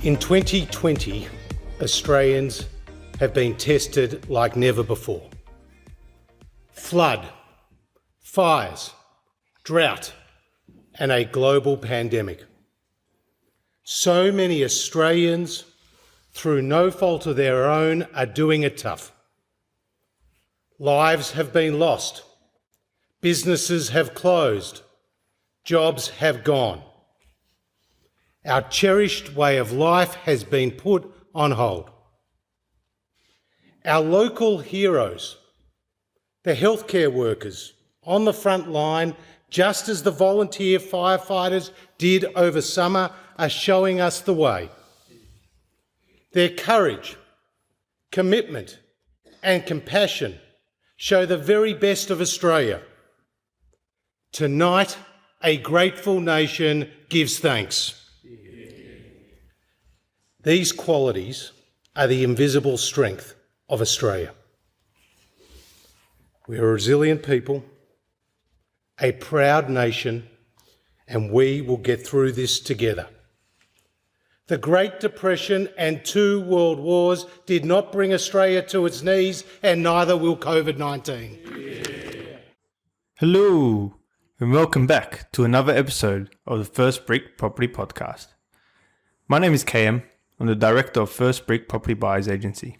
In 2020, Australians have been tested like never before. Flood, fires, drought, and a global pandemic. So many Australians, through no fault of their own, are doing it tough. Lives have been lost. Businesses have closed. Jobs have gone. Our cherished way of life has been put on hold. Our local heroes, the healthcare workers on the front line, just as the volunteer firefighters did over summer, are showing us the way. Their courage, commitment, and compassion show the very best of Australia. Tonight, a grateful nation gives thanks. These qualities are the invisible strength of Australia. We are a resilient people, a proud nation, and we will get through this together. The Great Depression and 2 world wars did not bring Australia to its knees, and neither will COVID-19. Hello, and welcome back to another episode of the First Brick Property Podcast. My name is KM. I'm the director of First Brick Property Buyers Agency.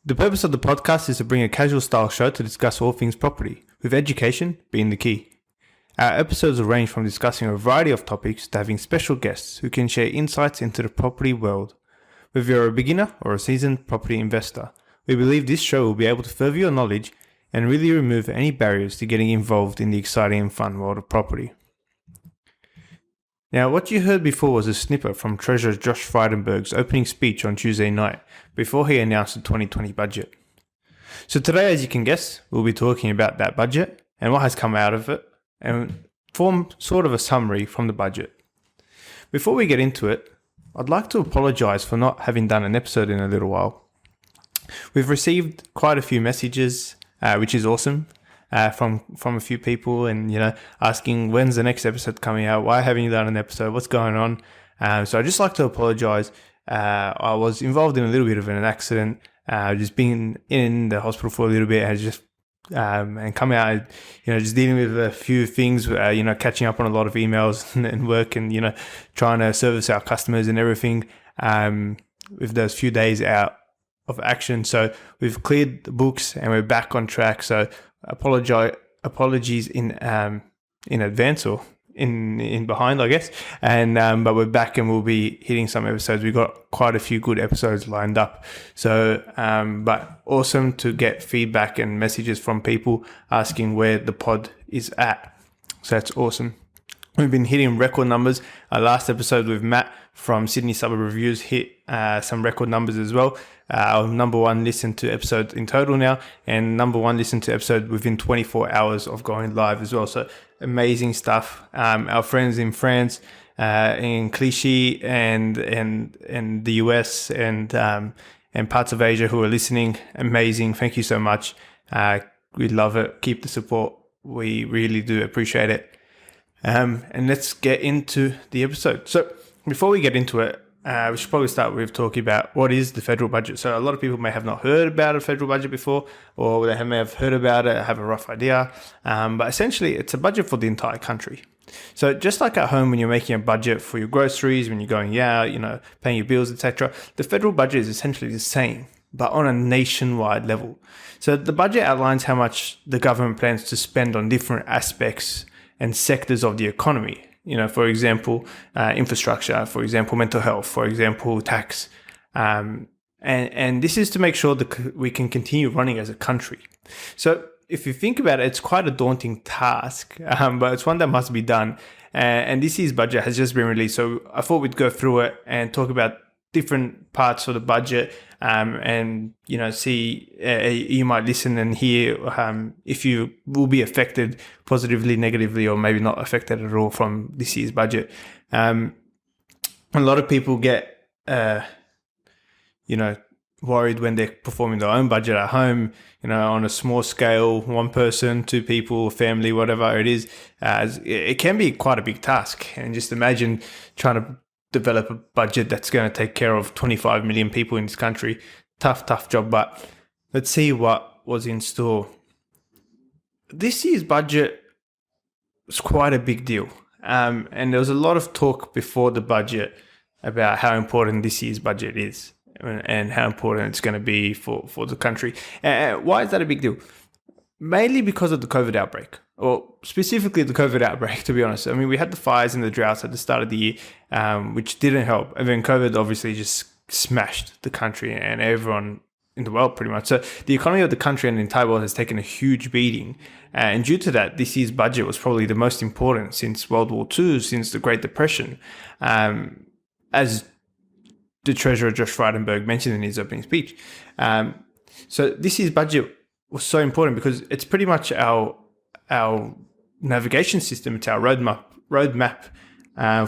The purpose of the podcast is to bring a casual style show to discuss all things property, with education being the key. Our episodes will range from discussing a variety of topics to having special guests who can share insights into the property world. Whether you're a beginner or a seasoned property investor, we believe this show will be able to further your knowledge and really remove any barriers to getting involved in the exciting and fun world of property. Now, what you heard before was a snippet from Treasurer Josh Frydenberg's opening speech on Tuesday night before he announced the 2020 budget. So today, as you can guess, we'll be talking about that budget and what has come out of it and form sort of a summary from the budget. Before we get into it, I'd like to apologise for not having done an episode in a little while. We've received quite a few messages, which is awesome. From a few people and, asking when's the next episode coming out? Why haven't you done an episode? What's going on? So I'd just like to apologize. I was involved in a little bit of an accident, just being in the hospital for a little bit and just, and coming out, just dealing with a few things, catching up on a lot of emails and work and, trying to service our customers and everything, with those few days out of action. So we've cleared the books and we're back on track. So apologies in advance or in behind, I guess. And but we're back and we'll be hitting some episodes. We've got quite a few good episodes lined up. So, but awesome to get feedback and messages from people asking where the pod is at. So that's awesome. We've been hitting record numbers. Our last episode with Matt from Sydney Suburb Reviews hit some record numbers as well. Our number one listened to episode in total now, and number one listened to episode within 24 hours of going live as well. So amazing stuff. Our friends in France, in Clichy, and the US, and parts of Asia who are listening, amazing. Thank you so much. We love it. Keep the support. We really do appreciate it. And let's get into the episode. So before we get into it, we should probably start with talking about what is the federal budget. So a lot of people may have not heard about a federal budget before, or they may have heard about it, have a rough idea. But essentially, it's a budget for the entire country. So just like at home when you're making a budget for your groceries, when you're going out, paying your bills, etc., the federal budget is essentially the same, but on a nationwide level. So the budget outlines how much the government plans to spend on different aspects and sectors of the economy. For example, infrastructure, for example, mental health, for example, tax. And this is to make sure that we can continue running as a country. So if you think about it, it's quite a daunting task, but it's one that must be done. And this year's budget has just been released. So I thought we'd go through it and talk about different parts of the budget, and see, you might listen and hear if you will be affected positively, negatively, or maybe not affected at all from this year's budget. A lot of people get worried when they're performing their own budget at home, on a small scale, one person, two people, family, whatever it is. It can be quite a big task. And just imagine trying to develop a budget that's going to take care of 25 million people in this country. Tough job, but let's see what was in store. This year's budget was quite a big deal. And there was a lot of talk before the budget about how important this year's budget is and how important it's going to be for the country. Why is that a big deal? Mainly because of the COVID outbreak, or specifically the COVID outbreak, to be honest. I mean, we had the fires and the droughts at the start of the year, which didn't help. And then COVID obviously just smashed the country and everyone in the world pretty much. So the economy of the country and the entire world has taken a huge beating. And due to that, this year's budget was probably the most important since World War II, since the Great Depression. As the Treasurer Josh Frydenberg mentioned in his opening speech. So this year's budget was so important because it's pretty much our navigation system. It's our roadmap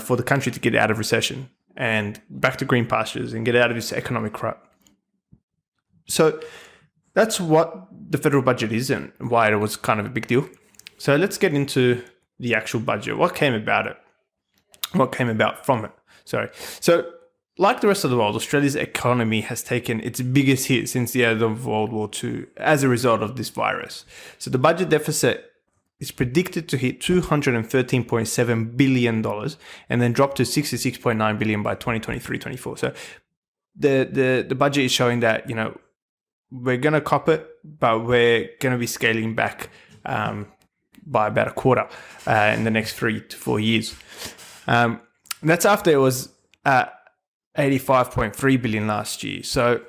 for the country to get out of recession and back to green pastures and get out of this economic rut. So that's what the federal budget is and why it was kind of a big deal. So let's get into the actual budget. What came about it? What came about from it? So like the rest of the world, Australia's economy has taken its biggest hit since the end of World War II as a result of this virus. So the budget deficit is predicted to hit $213.7 billion and then drop to $66.9 billion by 2023-24. So the budget is showing that, we're going to cop it, but we're going to be scaling back by about a quarter in the next 3 to 4 years. That's after it was at $85.3 billion last year. So,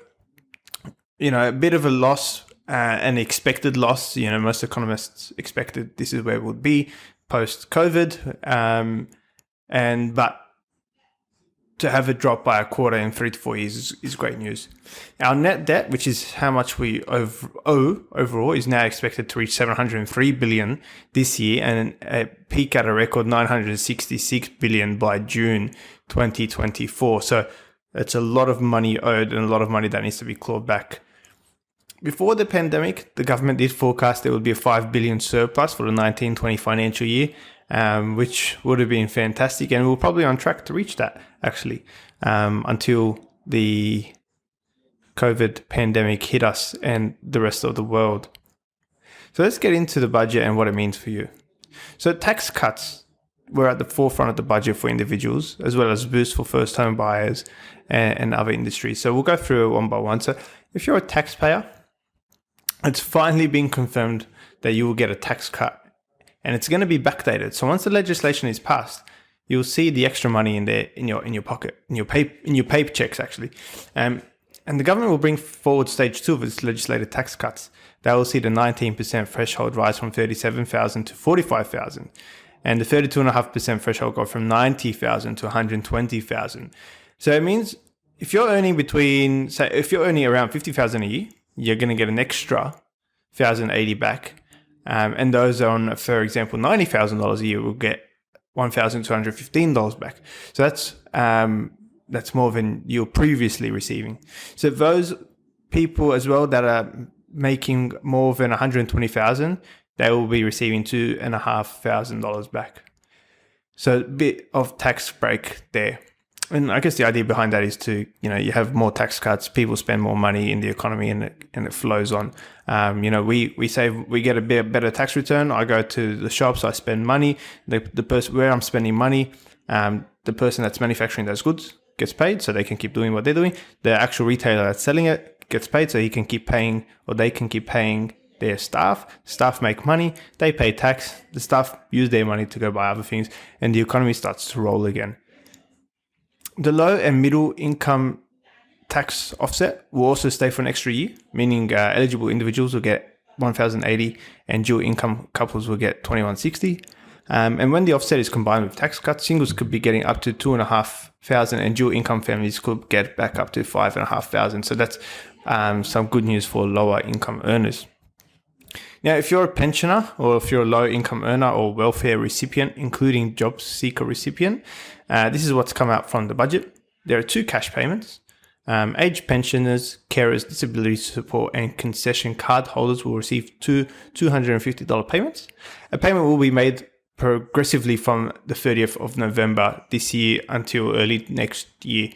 a bit of a loss, an expected loss. Most economists expected this is where it would be post-COVID. But to have it drop by a quarter in 3 to 4 years is great news. Our net debt, which is how much we owe overall, is now expected to reach $703 billion this year and peak at a record $966 billion by June 2024. So it's a lot of money owed and a lot of money that needs to be clawed back. Before the pandemic, the government did forecast there would be a $5 billion surplus for the 19-20 financial year, which would have been fantastic. And we're probably on track to reach that, actually, until the COVID pandemic hit us and the rest of the world. So let's get into the budget and what it means for you. So tax cuts were at the forefront of the budget for individuals, as well as boost for first home buyers and other industries. So we'll go through it one by one. So if you're a taxpayer, it's finally been confirmed that you will get a tax cut. And it's going to be backdated. So once the legislation is passed, you'll see the extra money in there in your pocket, in your paper checks actually. And the government will bring forward stage 2 of its legislated tax cuts. That will see the 19% threshold rise from 37,000 to 45,000, and the 32.5% threshold go from 90,000 to 120,000. So it means if you're earning around 50,000 a year, you're going to get an extra 1,080 back. And those on, for example, $90,000 a year will get $1,215 back. So that's more than you're previously receiving. So those people as well that are making more than $120,000, they will be receiving $2,500 back. So a bit of tax break there. And I guess the idea behind that is to, you have more tax cuts, people spend more money in the economy and it flows on. We save, we get a better tax return. I go to the shops, I spend money. The person where I'm spending money, the person that's manufacturing those goods gets paid so they can keep doing what they're doing. The actual retailer that's selling it gets paid so he can keep paying, or they can keep paying their staff. Staff make money, they pay tax, the staff use their money to go buy other things, and the economy starts to roll again. The low and middle income tax offset will also stay for an extra year, meaning eligible individuals will get $1,080 and dual income couples will get $2,160. And when the offset is combined with tax cuts, singles could be getting up to $2,500 and dual income families could get back up to $5,500. So that's some good news for lower income earners. Now, if you're a pensioner or if you're a low income earner or welfare recipient, including job seeker recipient, this is what's come out from the budget. There are 2 cash payments. Aged pensioners, carers, disability support, and concession card holders will receive two $250 payments. A payment will be made progressively from the 30th of November this year until early next year.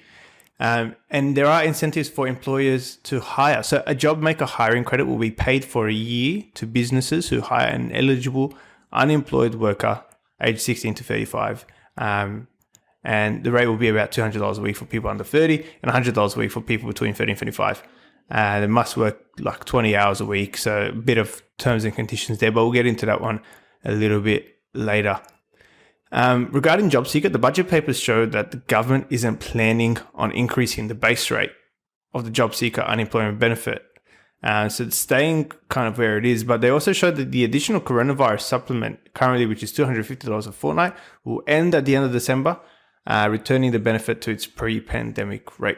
And there are incentives for employers to hire. So a job maker hiring credit will be paid for a year to businesses who hire an eligible unemployed worker aged 16 to 35. And the rate will be about $200 a week for people under 30 and $100 a week for people between 30 and 35. They must work like 20 hours a week. So a bit of terms and conditions there, but we'll get into that one a little bit later. Regarding JobSeeker, the budget papers show that the government isn't planning on increasing the base rate of the JobSeeker unemployment benefit. So it's staying kind of where it is, but they also showed that the additional coronavirus supplement currently, which is $250 a fortnight, will end at the end of December, returning the benefit to its pre-pandemic rate.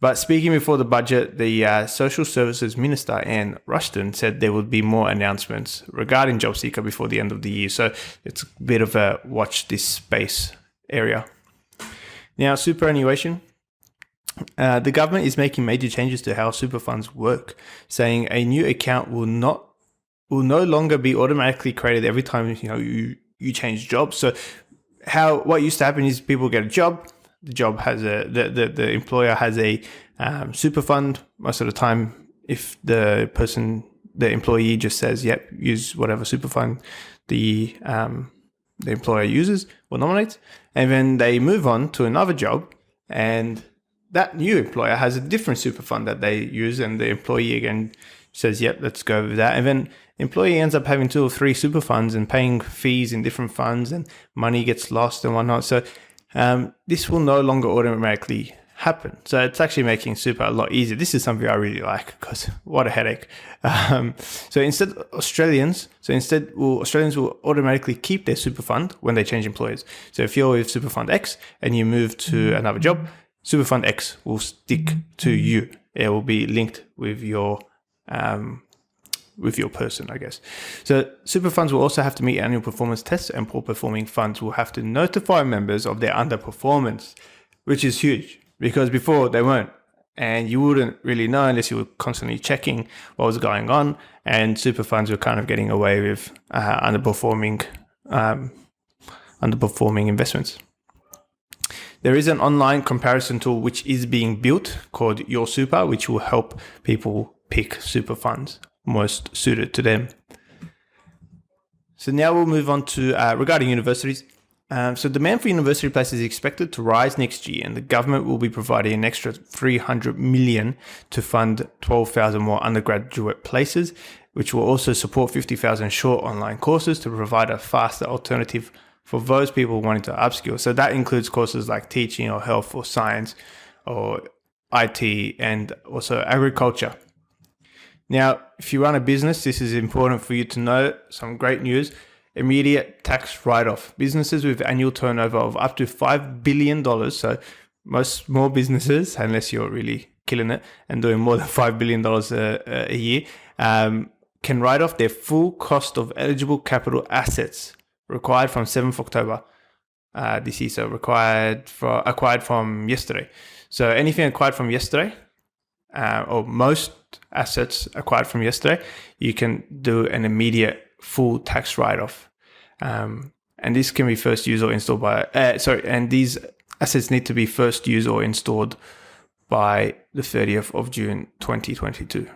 But speaking before the budget, the Social Services Minister, Anne Rushton, said there would be more announcements regarding JobSeeker before the end of the year. So it's a bit of a watch this space area. Now, superannuation. The government is making major changes to how super funds work, saying a new account will no longer be automatically created every time you change jobs. So what used to happen is people get a job. The job has the employer has a super fund. Most of the time, if the employee just says, "Yep, use whatever super fund the employer uses or nominates," and then they move on to another job, and that new employer has a different super fund that they use, and the employee again says, "Yep, let's go with that," and then employee ends up having 2 or 3 super funds and paying fees in different funds, and money gets lost and whatnot. So this will no longer automatically happen. So it's actually making super a lot easier. This is something I really like because what a headache. So instead, Australians will automatically keep their super fund when they change employers. So if you're with super fund X and you move to another job, super fund X will stick to you. It will be linked with your person, I guess. So super funds will also have to meet annual performance tests, and poor performing funds will have to notify members of their underperformance, which is huge because before they weren't, and you wouldn't really know unless you were constantly checking what was going on, and super funds were kind of getting away with underperforming investments. There is an online comparison tool which is being built called Your Super, which will help people pick super funds most suited to them. So now we'll move on to regarding universities. So demand for university places is expected to rise next year, and the government will be providing an extra $300 million to fund 12,000 more undergraduate places, which will also support 50,000 short online courses to provide a faster alternative for those people wanting to upskill. So that includes courses like teaching or health or science or IT and also agriculture. Now, if you run a business, this is important for you to know. Some great news. Immediate tax write-off. Businesses with annual turnover of up to $5 billion. So most small businesses, unless you're really killing it and doing more than $5 billion a year, can write off their full cost of eligible capital assets required from 7th October this year. So acquired from yesterday. So anything acquired from yesterday, or most assets acquired from yesterday, you can do an immediate full tax write-off. And this can be first used or installed and these assets need to be first used or installed by the 30th of June 2022.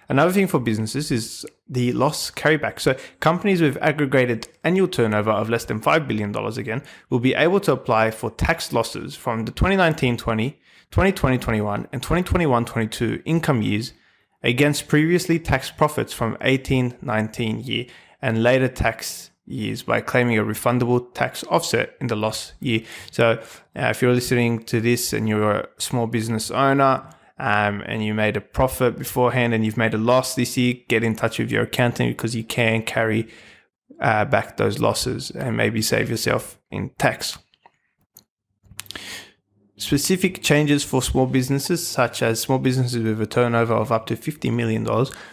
Another thing for businesses is the loss carryback. So companies with aggregated annual turnover of less than $5 billion again will be able to apply for tax losses from the 2019-20, 2020-21 and 2021-22 income years against previously taxed profits from 18-19 year and later tax years by claiming a refundable tax offset in the loss year. So if you're listening to this and you're a small business owner and you made a profit beforehand and you've made a loss this year, get in touch with your accountant because you can carry back those losses and maybe save yourself in tax. Specific changes for small businesses, such as small businesses with a turnover of up to $50 million,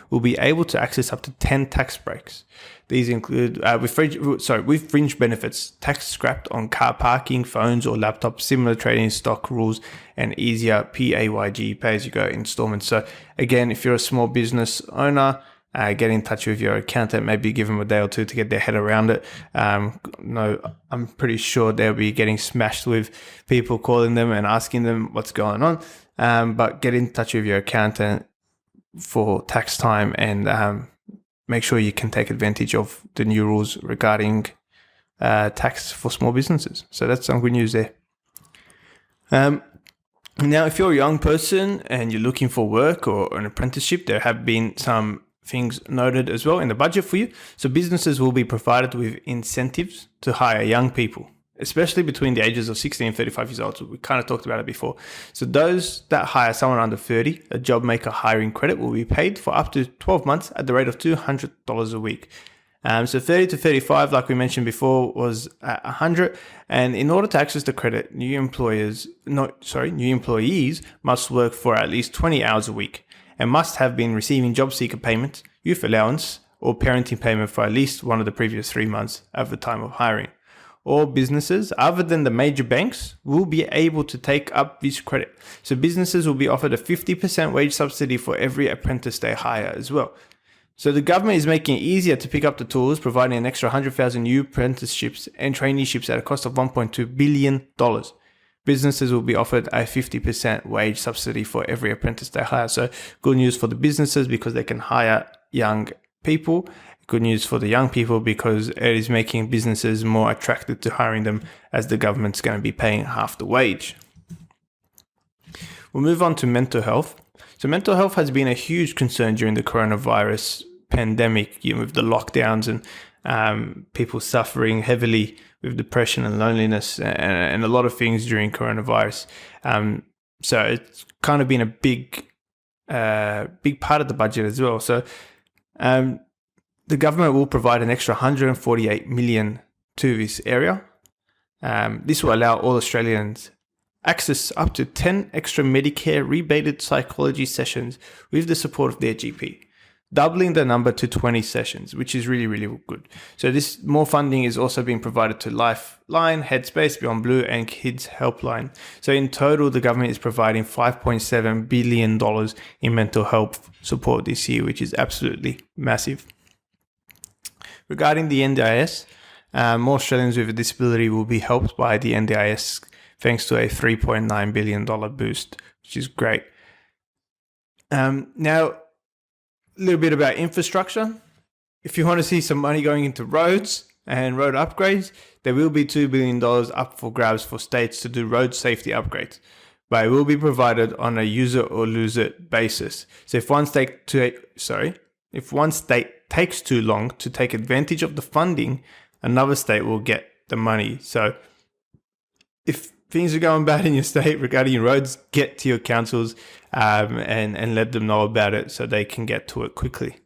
will be able to access up to 10 tax breaks. These include, with fringe benefits, tax scrapped on car parking, phones or laptops, similar trading stock rules, and easier PAYG, pay-as-you-go installments. So again, if you're a small business owner, get in touch with your accountant, maybe give them a day or two to get their head around it. No, I'm pretty sure they'll be getting smashed with people calling them and asking them what's going on. But get in touch with your accountant for tax time and make sure you can take advantage of the new rules regarding tax for small businesses. So that's some good news there. Now, if you're a young person and you're looking for work or an apprenticeship, there have been some things noted as well in the budget for you. So businesses will be provided with incentives to hire young people, especially between the ages of 16 and 35 years old. So we kind of talked about it before. So those that hire someone under 30, a job maker hiring credit will be paid for up to 12 months at the rate of $200 a week. So 30 to 35, like we mentioned before, was at 100. And in order to access the credit, new employees must work for at least 20 hours a week and must have been receiving job seeker payment, youth allowance, or parenting payment for at least one of the previous 3 months at the time of hiring. All businesses, other than the major banks, will be able to take up this credit. So businesses will be offered a 50% wage subsidy for every apprentice they hire as well. So the government is making it easier to pick up the tools, providing an extra 100,000 new apprenticeships and traineeships at a cost of $1.2 billion. Businesses will be offered a 50% wage subsidy for every apprentice they hire. So good news for the businesses because they can hire young people. Good news for the young people because it is making businesses more attracted to hiring them as the government's going to be paying half the wage. We'll move on to mental health. So mental health has been a huge concern during the coronavirus pandemic, with the lockdowns and people suffering heavily with depression and loneliness and a lot of things during coronavirus. So it's kind of been a big part of the budget as well. So the government will provide an extra $148 million to this area. This will allow all Australians access up to 10 extra Medicare rebated psychology sessions with the support of their GP, doubling the number to 20 sessions, which is really, really good. So this more funding is also being provided to Lifeline, Headspace, Beyond Blue, and Kids Helpline. So in total, the government is providing $5.7 billion in mental health support this year, which is absolutely massive. Regarding the NDIS, more Australians with a disability will be helped by the NDIS thanks to a $3.9 billion boost, which is great. Now, a little bit about infrastructure. If you want to see some money going into roads and road upgrades, there will be $2 billion up for grabs for states to do road safety upgrades, but it will be provided on a user or lose it basis. So if one state takes too long to take advantage of the funding, another state will get the money. So if things are going bad in your state regarding your roads, get to your councils and let them know about it so they can get to it quickly.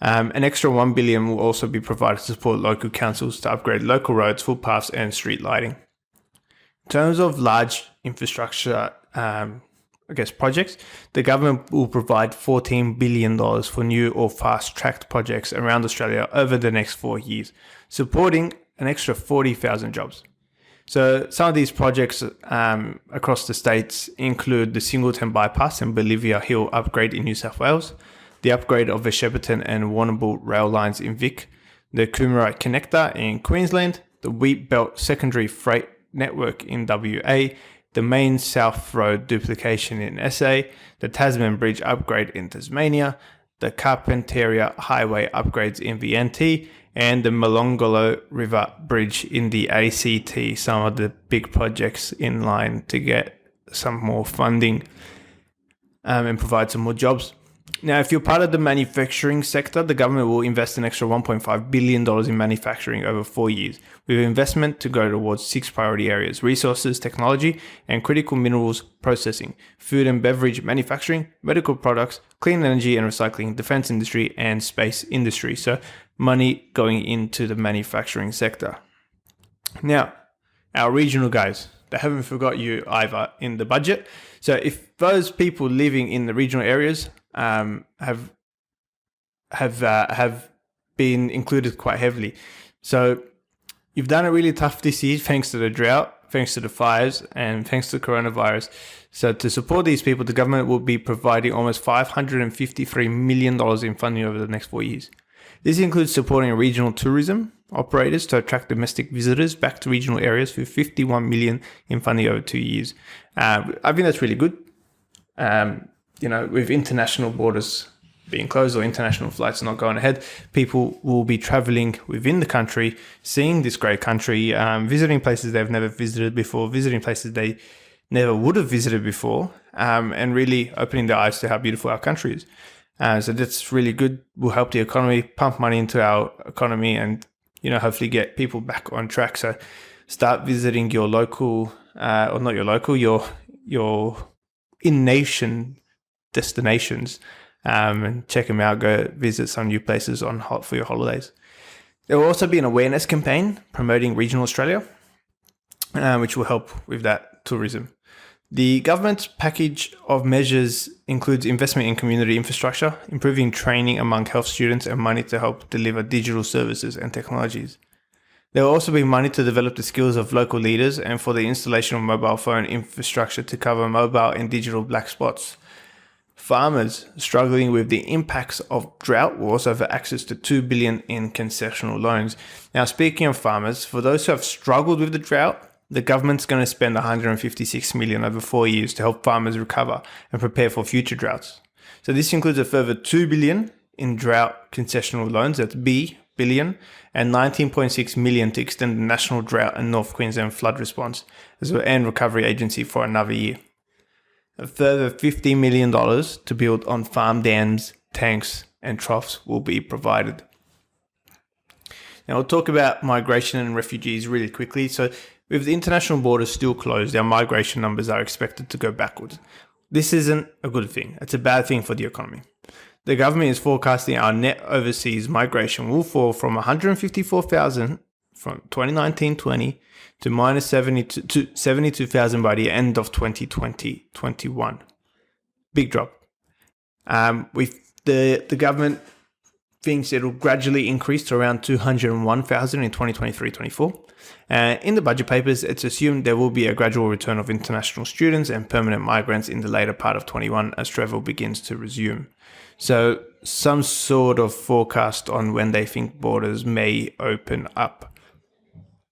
An extra $1 billion will also be provided to support local councils to upgrade local roads, footpaths, and street lighting. In terms of large infrastructure, projects, the government will provide $14 billion for new or fast-tracked projects around Australia over the next 4 years, supporting an extra 40,000 jobs. So some of these projects across the states include the Singleton Bypass and Bolivia Hill upgrade in New South Wales, the upgrade of the Shepparton and Warrnambool rail lines in Vic, the Coomera Connector in Queensland, the Wheat Belt Secondary Freight Network in WA, the Main South Road duplication in SA, the Tasman Bridge upgrade in Tasmania, the Carpentaria Highway upgrades in the NT, and the Molonglo River Bridge in the ACT, some of the big projects in line to get some more funding and provide some more jobs. Now, if you're part of the manufacturing sector, the government will invest an extra $1.5 billion in manufacturing over 4 years, with investment to go towards 6 priority areas: resources, technology, and critical minerals processing, food and beverage manufacturing, medical products, clean energy and recycling, defense industry, and space industry. So money going into the manufacturing sector. Now, our regional guys, they haven't forgot you either in the budget. So if those people living in the regional areas have been included quite heavily. So you've done it really tough this year thanks to the drought. thanks to the fires and thanks to coronavirus. So to support these people, the government will be providing almost $553 million in funding over the next 4 years. This includes supporting regional tourism operators to attract domestic visitors back to regional areas for $51 million in funding over 2 years. I think that's really good. With international borders being closed or international flights not going ahead, people will be traveling within the country, seeing this great country, visiting places they've never visited before, visiting places they never would have visited before, and really opening their eyes to how beautiful our country is. So that's really good. Will help the economy, pump money into our economy, and hopefully get people back on track. So start visiting your local, or not your local, your in-nation destinations, and check them out. Go visit some new places for your holidays. There will also be an awareness campaign promoting regional Australia, which will help with that tourism. The government's package of measures includes investment in community infrastructure, improving training among health students, and money to help deliver digital services and technologies. There will also be money to develop the skills of local leaders and for the installation of mobile phone infrastructure to cover mobile and digital black spots. Farmers struggling with the impacts of drought will also have access to $2 billion in concessional loans. Now, speaking of farmers, for those who have struggled with the drought, the government's going to spend $156 million over 4 years to help farmers recover and prepare for future droughts. So this includes a further $2 billion in drought concessional loans, that's B billion, and $19.6 million to extend the National Drought and North Queensland Flood Response and Recovery Agency for another year. A further $50 million to build on farm dams, tanks, and troughs will be provided. Now we'll talk about migration and refugees really quickly. So with the international borders still closed, our migration numbers are expected to go backwards. This isn't a good thing. It's a bad thing for the economy. The government is forecasting our net overseas migration will fall from 154,000 from 2019-20 to minus 72,000 by the end of 2020-21. Big drop. With the government thinks it will gradually increase to around 201,000 in 2023-24. In the budget papers, it's assumed there will be a gradual return of international students and permanent migrants in the later part of 21 as travel begins to resume. So some sort of forecast on when they think borders may open up.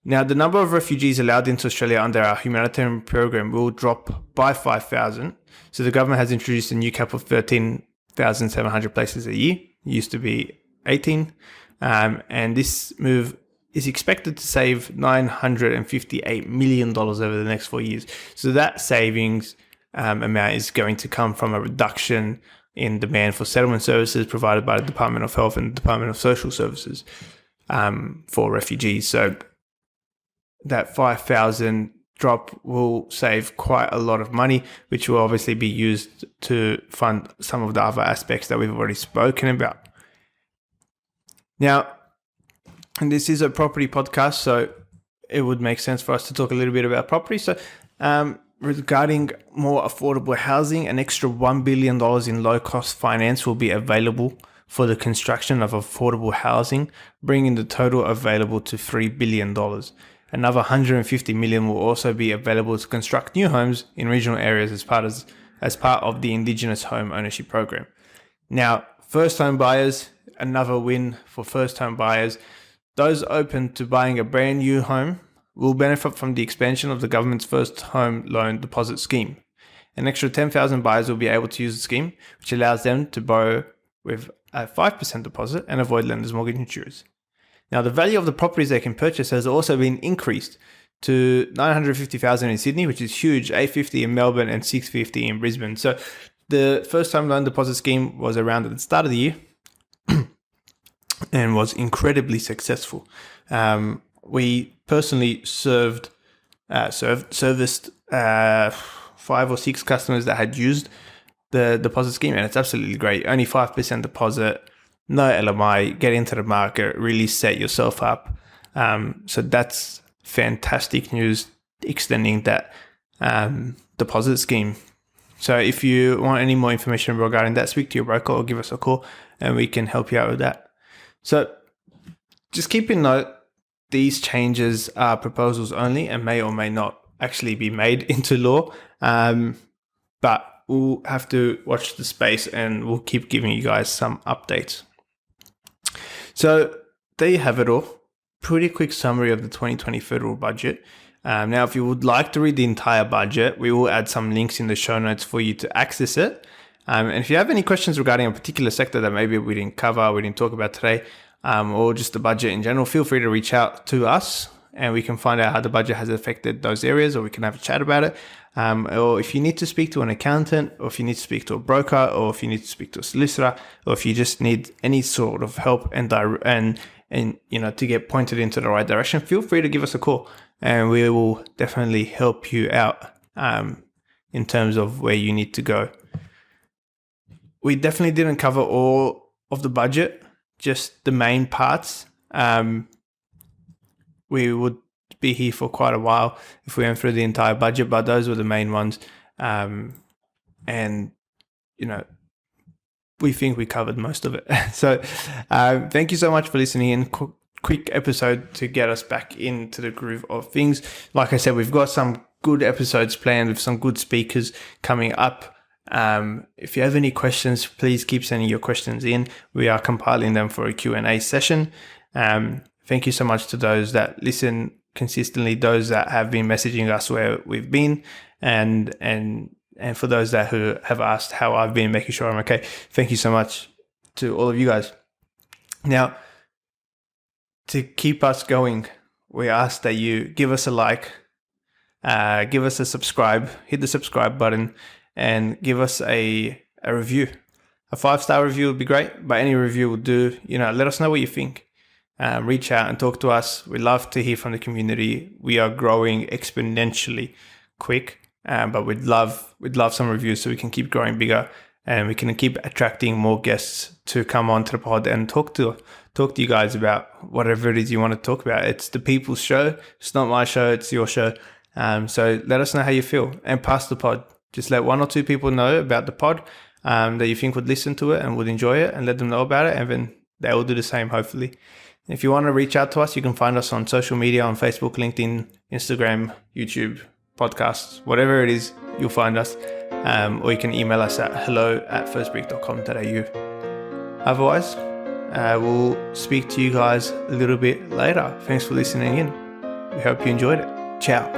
Now, the number of refugees allowed into Australia under our humanitarian program will drop by 5,000. So the government has introduced a new cap of 13,700 places a year. It used to be 18. And this move is expected to save $958 million over the next 4 years. So that savings amount is going to come from a reduction in demand for settlement services provided by the Department of Health and the Department of Social Services for refugees. So that 5,000 drop will save quite a lot of money, which will obviously be used to fund some of the other aspects that we've already spoken about. Now, and this is a property podcast, so it would make sense for us to talk a little bit about property. So regarding more affordable housing, an extra $1 billion in low-cost finance will be available for the construction of affordable housing, bringing the total available to $3 billion. Another $150 million will also be available to construct new homes in regional areas as part of the Indigenous Home Ownership Program. Now, first home buyers, another win for first home buyers. Those open to buying a brand new home will benefit from the expansion of the government's first home loan deposit scheme. An extra 10,000 buyers will be able to use the scheme, which allows them to borrow with a 5% deposit and avoid lenders' mortgage insurers. Now, the value of the properties they can purchase has also been increased to $950,000 in Sydney, which is huge, $850 in Melbourne and $650 in Brisbane. So the first home loan deposit scheme was around at the start of the year and was incredibly successful. We personally serviced 5 or 6 customers that had used the deposit scheme, and it's absolutely great. Only 5% deposit, no LMI, get into the market, really set yourself up. So that's fantastic news, extending that deposit scheme. So if you want any more information regarding that, speak to your broker or give us a call and we can help you out with that. So just keep in note, these changes are proposals only and may or may not actually be made into law. But we'll have to watch the space, and we'll keep giving you guys some updates. So there you have it all. Pretty quick summary of the 2020 federal budget. Now, if you would like to read the entire budget, we will add some links in the show notes for you to access it. And if you have any questions regarding a particular sector that maybe we didn't cover, we didn't talk about today, or just the budget in general, feel free to reach out to us and we can find out how the budget has affected those areas, or we can have a chat about it. Or if you need to speak to an accountant, or if you need to speak to a broker, or if you need to speak to a solicitor, or if you just need any sort of help and to get pointed into the right direction, feel free to give us a call, and we will definitely help you out in terms of where you need to go. We definitely didn't cover all of the budget, just the main parts. We would be here for quite a while if we went through the entire budget, but those were the main ones. We think we covered most of it. So thank you so much for listening in. Quick episode to get us back into the groove of things. Like I said, we've got some good episodes planned with some good speakers coming up. If you have any questions, please keep sending your questions in. We are compiling them for a Q&A session. Thank you so much to those that listen consistently, those that have been messaging us where we've been, and for those that who have asked how I've been, making sure I'm okay. Thank you so much to all of you guys. Now, to keep us going, we ask that you give us a like, give us a subscribe, hit the subscribe button, and give us a review. A 5-star review would be great, but any review will do. Let us know what you think. Reach out and talk to us. We love to hear from the community. We are growing exponentially quick, but we'd love some reviews so we can keep growing bigger, and we can keep attracting more guests to come onto the pod and talk to you guys about whatever it is you want to talk about. It's the people's show. It's not my show. It's your show. So let us know how you feel, and pass the pod. Just let 1 or 2 people know about the pod that you think would listen to it and would enjoy it, and let them know about it, and then they will do the same, hopefully. If you want to reach out to us, you can find us on social media, on Facebook, LinkedIn, Instagram, YouTube, podcasts, whatever it is, you'll find us. Or you can email us at hello@firstbrick.com.au. Otherwise, we'll speak to you guys a little bit later. Thanks for listening in. We hope you enjoyed it. Ciao.